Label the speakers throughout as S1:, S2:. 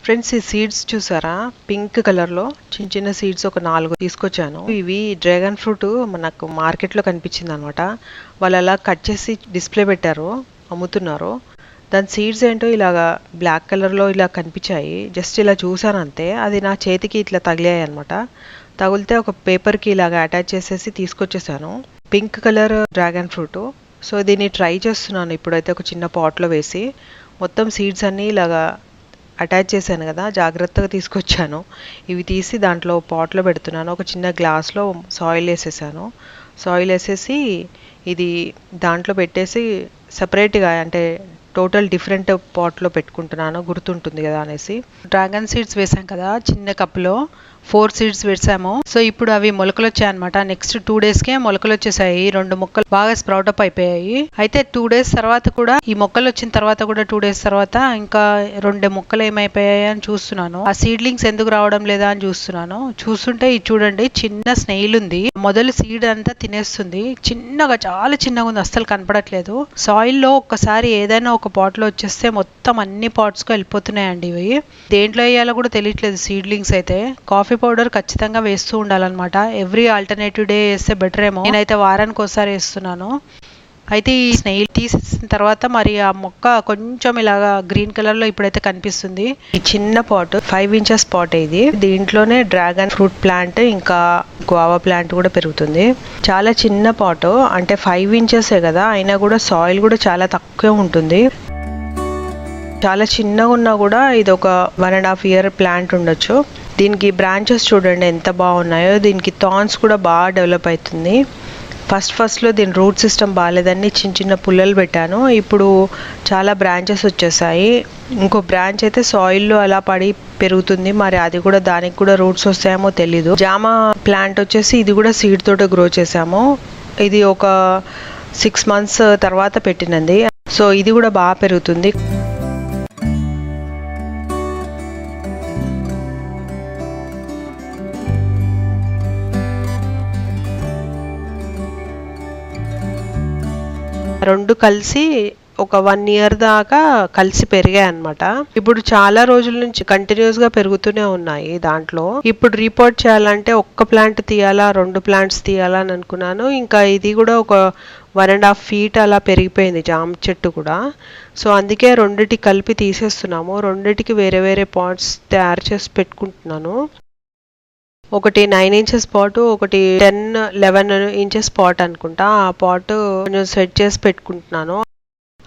S1: Friends, ఈ seeds చూసారా? Pink colour లో చిన్న చిన్న సీడ్స్ ఒక 4 తీసుకొచ్చాను. ఇవి డ్రాగన్ ఫ్రూట్ మనకు మార్కెట్ లో కనిపించింది అనమాట. వాళ్ళు అలా కట్ చేసి డిస్ప్లే పెట్టారు, అమ్ముతున్నారు. దాని సీడ్స్ ఏంటో ఇలాగా బ్లాక్ కలర్ లో ఇలా కనిపించాయి. జస్ట్ ఇలా చూసాను అంతే. అది నా చేతికి ఇట్లా తగిలాయి అనమాట. తగిలితే ఒక పేపర్ కి ఇలాగా అటాచ్ చేసేసి తీసుకొచ్చేసాను. Pink colour dragon fruit. So దీన్ని ట్రై చేస్తున్నాను ఇప్పుడైతే ఒక చిన్న పాట్ లో వేసి. మొత్తం సీడ్స్ అన్ని ఇలాగా అటాచ్ చేశాను కదా, జాగ్రత్తగా తీసుకొచ్చాను. ఇవి తీసి దాంట్లో పాట్లో పెడుతున్నాను. ఒక చిన్న గ్లాస్లో సాయిల్ వేసేసాను. సాయిల్ వేసేసి ఇది దాంట్లో పెట్టేసి సపరేట్గా, అంటే టోటల్ డిఫరెంట్ పాట్లో పెట్టుకుంటున్నాను, గుర్తుంటుంది కదా అనేసి. డ్రాగన్ సీడ్స్ వేసాం కదా, చిన్న కప్లో 4 సీడ్స్ వేసాము. సో ఇప్పుడు అవి మొలకలు వచ్చాయి అనమాట. నెక్స్ట్ 2 డేస్కే మొలకలు వచ్చేసాయి. 2 మొక్కలు బాగా స్ప్రౌట్ అప్ అయిపోయాయి. అయితే 2 డేస్ తర్వాత కూడా, ఈ మొక్కలు వచ్చిన తర్వాత కూడా 2 డేస్ తర్వాత ఇంకా 2 మొక్కలు ఏమైపోయాయి అని చూస్తున్నాను. ఆ సీడ్లింగ్స్ ఎందుకు రావడం లేదా అని చూస్తున్నాను. చూస్తుంటే ఇది చూడండి, చిన్న స్నేయిల్ ఉంది. మొదలు సీడ్ అంతా తినేస్తుంది. చిన్నగా, చాలా చిన్నగా ఉంది, అస్సలు కనపడట్లేదు. సాయిల్ లో ఒక్కసారి ఏదైనా ఒక పాట్ లో వచ్చేస్తే మొత్తం అన్ని పాట్స్ కు వెళ్ళిపోతున్నాయండి ఇవి. దేంట్లో వేయాలో కూడా తెలియట్లేదు. సీడ్లింగ్స్ అయితే కాఫీ పౌడర్ ఖచ్చితంగా వేస్తూ ఉండాలన్నమాట. ఎవ్రీ ఆల్టర్నేటివ్ డే వేస్తే బెటర్ ఏమో. నేనైతే వారానికి ఒకసారి వేస్తున్నాను. అయితే ఈ స్నేయిల్ తీసేసిన తర్వాత మరి ఆ మొక్క కొంచెం ఇలాగా గ్రీన్ కలర్ లో ఇప్పుడైతే కనిపిస్తుంది. ఈ చిన్న పాట్ 5 ఇంచెస్ పాట్ ఇది. దీంట్లోనే డ్రాగన్ ఫ్రూట్ ప్లాంట్ ఇంకా గువావా ప్లాంట్ కూడా పెరుగుతుంది. చాలా చిన్న పాట్, అంటే 5 ఇంచెసే కదా, అయినా కూడా సాయిల్ కూడా చాలా తక్కువ ఉంటుంది. చాలా చిన్నగా ఉన్నా కూడా ఇది ఒక 1.5 year ప్లాంట్ ఉండొచ్చు. దీనికి బ్రాంచెస్ చూడండి ఎంత బాగున్నాయో. దీనికి థార్న్స్ కూడా బాగా డెవలప్ అవుతుంది. ఫస్ట్లో దీని రూట్ సిస్టమ్ బాగాలేదని చిన్న చిన్న పుల్లలు పెట్టాను. ఇప్పుడు చాలా బ్రాంచెస్ వచ్చేసాయి. ఇంకో బ్రాంచ్ అయితే సాయిల్లో అలా పడి పెరుగుతుంది. మరి అది కూడా, దానికి కూడా రూట్స్ వస్తాయేమో తెలీదు. జామ ప్లాంట్ వచ్చేసి ఇది కూడా సీడ్ తోట గ్రో చేసాము. ఇది ఒక 6 months తర్వాత పెట్టినది. సో ఇది కూడా బాగా పెరుగుతుంది. రెండు కలిసి ఒక 1 year దాకా కలిసి పెరిగాయి అనమాట. ఇప్పుడు చాలా రోజుల నుంచి కంటిన్యూస్ గా పెరుగుతూనే ఉన్నాయి దాంట్లో. ఇప్పుడు రీపోర్ట్ చేయాలంటే ఒక్క ప్లాంట్ తీయాలా, 2 plants తీయాలా అని అనుకున్నాను. ఇంకా ఇది కూడా ఒక 1.5 feet అలా పెరిగిపోయింది జామ చెట్టు కూడా. సో అందుకే రెండిటికి కలిపి తీసేస్తున్నాము. రెండిటికి వేరే వేరే పాట్స్ తయారు చేసి పెట్టుకుంటున్నాను. ఒకటి 9 inches పాట్, ఒకటి 10-11 inches పాట్ అనుకుంటా. ఆ పాట్ కొంచెం సెట్ చేసి పెట్టుకుంటున్నాను.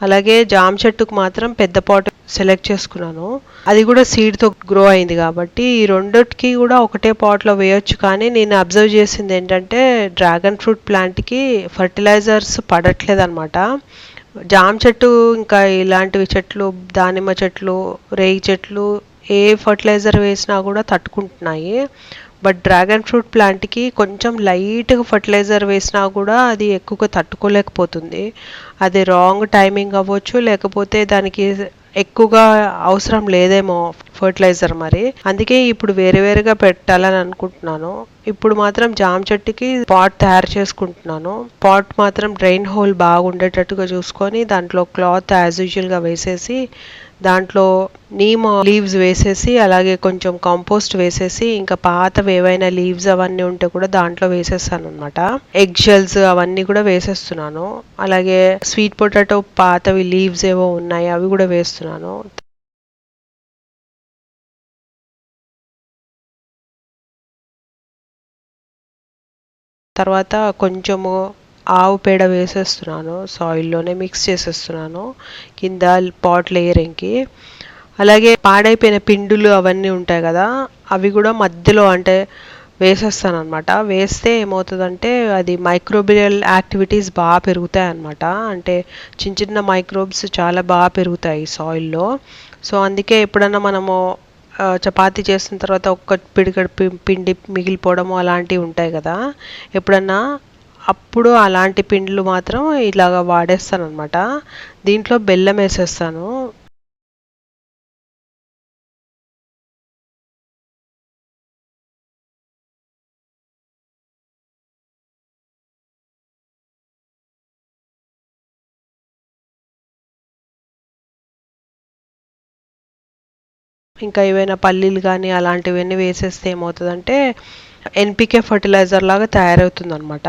S1: అలాగే జామ చెట్టుకు మాత్రం పెద్ద పాట్ సెలెక్ట్ చేసుకున్నాను. అది కూడా సీడ్ తో గ్రో అయింది కాబట్టి ఈ రెండిటికి కూడా ఒకటే పాట్ లో వేయొచ్చు. కానీ నేను అబ్జర్వ్ చేసింది ఏంటంటే, డ్రాగన్ ఫ్రూట్ ప్లాంట్ కి ఫర్టిలైజర్స్ పడట్లేదు అనమాట. జామ చెట్టు ఇంకా ఇలాంటివి చెట్లు, దానిమ్మ చెట్లు, రేగి చెట్లు ఏ ఫర్టిలైజర్ వేసినా కూడా తట్టుకుంటున్నాయి. బట్ డ్రాగన్ ఫ్రూట్ ప్లాంట్కి కొంచెం లైట్గా ఫర్టిలైజర్ వేసినా కూడా అది ఎక్కువగా తట్టుకోలేకపోతుంది. అది రాంగ్ టైమింగ్ అవ్వచ్చు, లేకపోతే దానికి ఎక్కువగా అవసరం లేదేమో ఫర్టిలైజర్. మరి అందుకే ఇప్పుడు వేరే వేరేగా పెట్టాలని అనుకుంటున్నాను. ఇప్పుడు మాత్రం జామ చెట్టుకి పాట్ తయారు చేసుకుంటున్నాను. పాట్ మాత్రం డ్రైన్ హోల్ బాగా ఉండేటట్టుగా చూసుకొని దాంట్లో క్లాత్ యాజ్ యూజువల్ గా వేసేసి, దాంట్లో నీమ్ లీవ్స్ వేసేసి, అలాగే కొంచెం కాంపోస్ట్ వేసేసి, ఇంకా పాతవి ఏవైనా లీవ్స్ అవన్నీ ఉంటే కూడా దాంట్లో వేసేస్తాను అనమాట. ఎగ్ షెల్స్ అవన్నీ కూడా వేసేస్తున్నాను. అలాగే స్వీట్ పొటాటో పాతవి లీవ్స్ ఏవో ఉన్నాయి అవి కూడా వేస్తున్నాను. తర్వాత కొంచెము ఆవు పేడ వేసేస్తున్నాను. సాయిల్లోనే మిక్స్ చేసేస్తున్నాను కింద పాట్ లేయరింగ్కి. అలాగే పాడైపోయిన పిండులు అవన్నీ ఉంటాయి కదా, అవి కూడా మధ్యలో అంటే వేసేస్తాను అనమాట. వేస్తే ఏమవుతుందంటే అది మైక్రోబియల్ యాక్టివిటీస్ బాగా పెరుగుతాయి అనమాట. అంటే చిన్న చిన్న మైక్రోబ్స్ చాలా బాగా పెరుగుతాయి సాయిల్లో. సో అందుకే ఎప్పుడన్నా మనము చపాతీ చేసిన తర్వాత ఒక్క పిడికడ పిండి మిగిలిపోవడము అలాంటివి ఉంటాయి కదా, ఎప్పుడన్నా అప్పుడు అలాంటి పిండిలు మాత్రం ఇలాగ వాడేస్తాను అనమాట. దీంట్లో బెల్లం వేసేస్తాను. ఇంకా ఏవైనా పల్లీలు కానీ అలాంటివన్నీ వేసేస్తే ఏమవుతుందంటే ఎన్పికే ఫర్టిలైజర్ లాగా తయారవుతుందన్నమాట.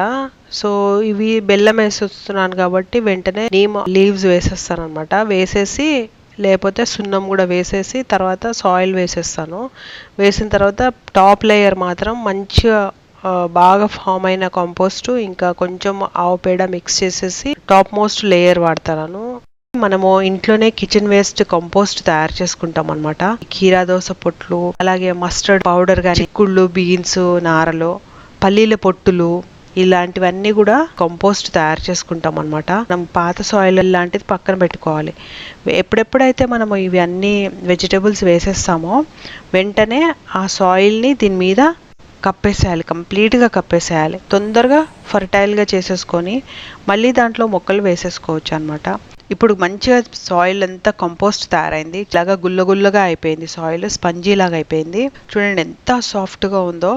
S1: సో ఇవి బెల్లం వేసేస్తున్నాను కాబట్టి వెంటనే నీమ్ లీవ్స్ వేసేస్తాను అనమాట. వేసేసి లేకపోతే సున్నం కూడా వేసేసి తర్వాత సాయిల్ వేసేస్తాను. వేసిన తర్వాత టాప్ లేయర్ మాత్రం మంచిగా బాగా ఫామ్ అయిన కంపోస్ట్ ఇంకా కొంచెం ఆవు పేడ మిక్స్ చేసేసి టాప్ మోస్ట్ లేయర్ వాడతాను. మనము ఇంట్లోనే కిచెన్ వేస్ట్ కంపోస్ట్ తయారు చేసుకుంటాం అనమాట. కీరా దోస పొట్లు, అలాగే మస్టర్డ్ పౌడర్ కానీ, చిక్కుళ్ళు, బీన్స్ నారలు, పల్లీల పొట్టులు ఇలాంటివన్నీ కూడా కంపోస్ట్ తయారు చేసుకుంటాం అనమాట. మనం పాత సాయిల్ లాంటిది పక్కన పెట్టుకోవాలి. ఎప్పుడెప్పుడైతే మనము ఇవి అన్ని వెజిటబుల్స్ వేసేస్తామో వెంటనే ఆ సాయిల్ని దీని మీద కప్పేసేయాలి, కంప్లీట్గా కప్పేసేయాలి. తొందరగా ఫర్టైల్గా చేసేసుకొని మళ్ళీ దాంట్లో మొక్కలు వేసేసుకోవచ్చు అనమాట. ఇప్పుడు మంచిగా సాయిల్ అంతా కంపోస్ట్ తయారైంది. ఇలాగా గుల్లగుల్లగా అయిపోయింది, సాయిల్ స్పంజీ లాగా అయిపోయింది. చూడండి ఎంత సాఫ్ట్గా ఉందో.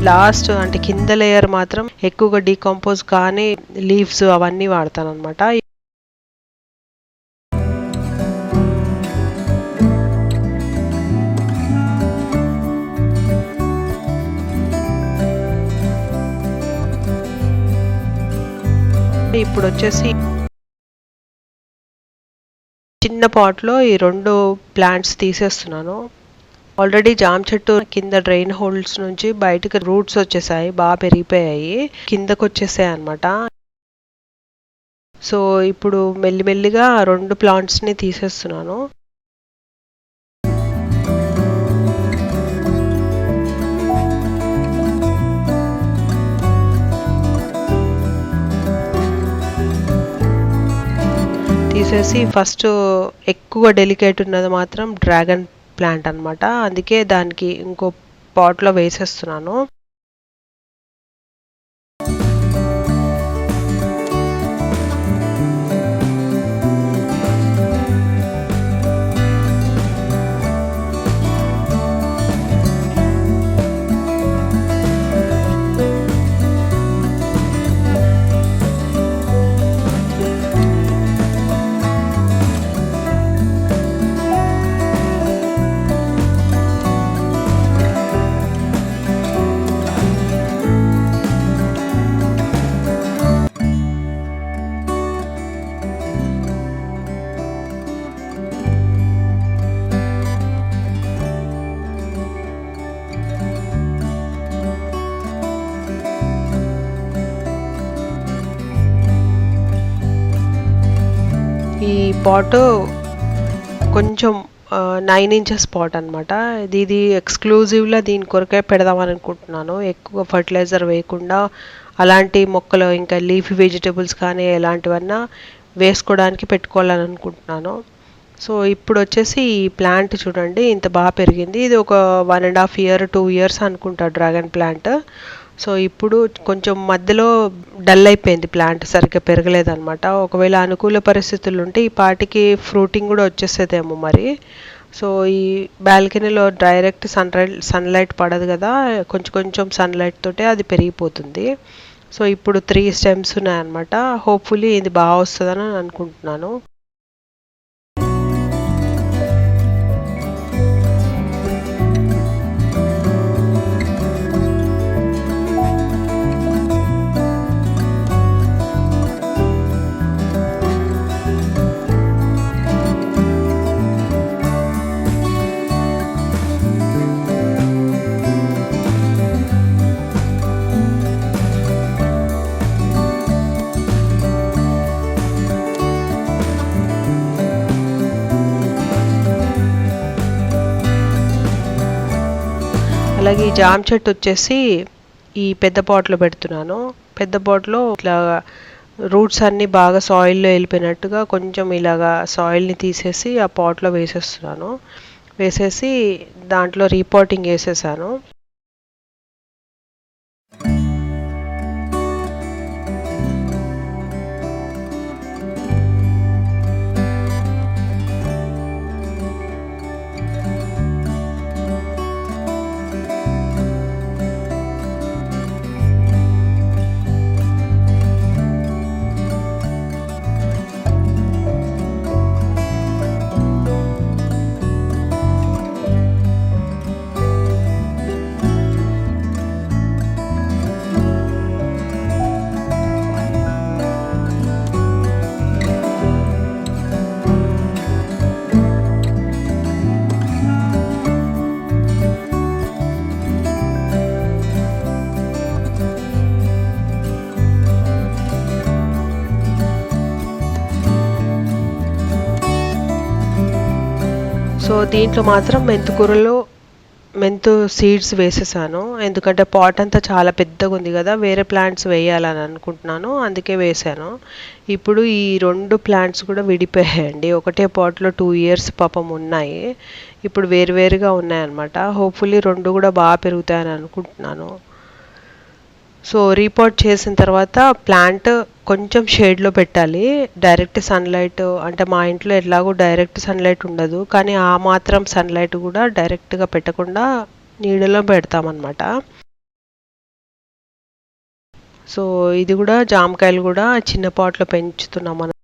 S1: లాస్ట్ అంటే కింద లేయర్ మాత్రం ఎక్కువగా డీకంపోజ్ కానీ లీవ్స్ అవన్నీ వాడతాను అనమాట. ఇప్పుడు వచ్చేసి చిన్న పాట్లో ఈ 2 ప్లాంట్స్ తీసేస్తున్నాను. ఆల్రెడీ జామ చెట్టు కింద డ్రైన్ హోల్స్ నుంచి బయటకు రూట్స్ వచ్చేసాయి, బాగా పెరిగిపోయాయి, కిందకు వచ్చేసాయి అనమాట. సో ఇప్పుడు మెల్లిమెల్లిగా 2 ప్లాంట్స్ని తీసేస్తున్నాను. తీసేసి ఫస్ట్ ఎక్కువ డెలికేట్ ఉన్నది మాత్రం డ్రాగన్ ప్లాంట్ అనమాట. అందుకే దానికి ఇంకో పాట్లో వేసేస్తున్నాను. ఈ పాట్ కొంచెం 9 ఇంచెస్ పాట్ అనమాట. ఇది ఎక్స్క్లూజివ్గా దీని కొరకే పెడదామని అనుకుంటున్నాను. ఎక్కువ ఫర్టిలైజర్ వేయకుండా అలాంటి మొక్కలు ఇంకా లీఫీ వెజిటబుల్స్ కానీ ఎలాంటివన్నా వేసుకోవడానికి పెట్టుకోవాలని అనుకుంటున్నాను. సో ఇప్పుడు వచ్చేసి ఈ ప్లాంట్ చూడండి ఇంత బాగా పెరిగింది. ఇది ఒక 1.5 year 2 years అనుకుంటా డ్రాగన్ ప్లాంట్. సో ఇప్పుడు కొంచెం మధ్యలో డల్ అయిపోయింది, ప్లాంట్ సరిగ్గా పెరగలేదన్నమాట. ఒకవేళ అనుకూల పరిస్థితులు ఉంటే ఈ పాటికి ఫ్రూటింగ్ కూడా వచ్చేసేదేమో మరి. సో ఈ బాల్కనీలో డైరెక్ట్ సన్లైట్ పడదు కదా, కొంచెం కొంచెం సన్లైట్ తోటే అది పెరిగిపోతుంది. సో ఇప్పుడు 3 stems ఉన్నాయన్నమాట. హోప్ఫుల్లీ ఇది బాగా వస్తుందని అనుకుంటున్నాను. అలాగే ఈ జామ చెట్టు వచ్చేసి ఈ పెద్ద పాట్లో పెడుతున్నాను. పెద్ద పాట్లో ఇట్లా రూట్స్ అన్నీ బాగా సాయిల్లో వెళ్ళిపోయినట్టుగా కొంచెం ఇలాగా సాయిల్ని తీసేసి ఆ పాట్లో వేసేస్తున్నాను. వేసేసి దాంట్లో రీపాటింగ్ వేసేసాను. సో దీంట్లో మాత్రం మెంతు సీడ్స్ వేసేసాను, ఎందుకంటే పాట్ అంతా చాలా పెద్దగా ఉంది కదా, వేరే ప్లాంట్స్ వేయాలని అనుకుంటున్నాను, అందుకే వేసాను. ఇప్పుడు ఈ 2 ప్లాంట్స్ కూడా విడిపోయాయండి. ఒకటే పాట్లో 2 ఇయర్స్ పాపం ఉన్నాయి, ఇప్పుడు వేరువేరుగా ఉన్నాయన్నమాట. హోప్ఫుల్లీ 2 కూడా బాగా పెరుగుతాయని అనుకుంటున్నాను. సో రీపాట్ చేసిన తర్వాత ప్లాంట్ కొంచెం షేడ్లో పెట్టాలి. డైరెక్ట్ సన్లైట్ అంటే మా ఇంట్లో ఎట్లాగో డైరెక్ట్ సన్లైట్ ఉండదు, కానీ ఆ మాత్రం సన్లైట్ కూడా డైరెక్ట్గా పెట్టకుండా నీడలో పెడతామన్నమాట. సో ఇది కూడా జామకాయలు కూడా చిన్న పాట్లో పెంచుతున్నాం మనం.